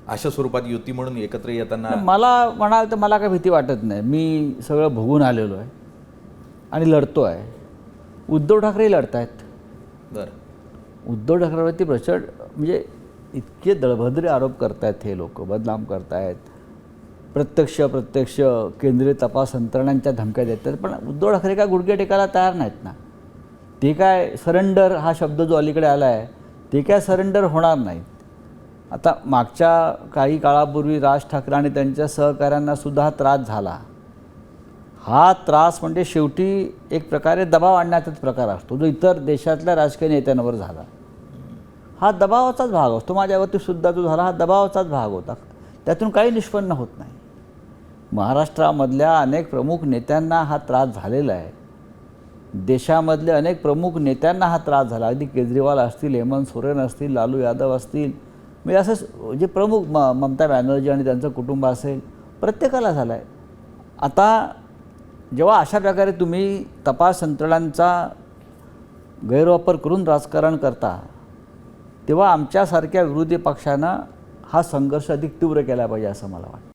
अशा स्वरूपात युती म्हणून एकत्र येताना मला म्हणाल तर मला काही भीती वाटत नाही. मी सगळं भोगून आलेलो आहे आणि लढतो आहे. उद्धव ठाकरे लढत आहेत. बरं उद्धव ठाकरेवरती प्रचंड म्हणजे इतके दळभद्रे आरोप करतायत हे लोक, बदनाम करतायत, प्रत्यक्ष केंद्रीय तपास यंत्रणांच्या धमक्या देतात. पण उद्धव ठाकरे काय गुडघे टेकायला तयार नाहीत ना. ते काय सरेंडर हा शब्द जो अलीकडे आला आहे ते काय सरेंडर होणार नाहीत. आता मागच्या काही काळापूर्वी राज ठाकरे आणि त्यांच्या सहकाऱ्यांना सुद्धा हा त्रास झाला. हा त्रास म्हणजे शेवटी एक प्रकारे दबाव आणण्याचाच प्रकार असतो जो इतर देशातल्या राजकीय नेत्यांवर झाला. हा दबावाचाच भाग असतो. माझ्यावरती सुद्धा जो झाला हा दबावाचाच भाग होता. त्यातून काही निष्पन्न होत नाही. महाराष्ट्रामधल्या अनेक प्रमुख नेत्यांना हा त्रास झालेला आहे. देशामधले अनेक प्रमुख नेत्यांना हा त्रास झाला. अगदी केजरीवाल असतील, हेमंत सोरेन असतील, लालू यादव असतील, म्हणजे असं जे प्रमुख ममता बॅनर्जी आणि त्यांचं कुटुंब असेल, प्रत्येकाला झाला आहे. आता जेव्हा अशा प्रकारे तुम्ही तपास यंत्रणांचा गैरवापर करून राजकारण करता तेव्हा आमच्यासारख्या विरोधी पक्षांना हा संघर्ष अधिक तीव्र केला पाहिजे असं मला वाटतं.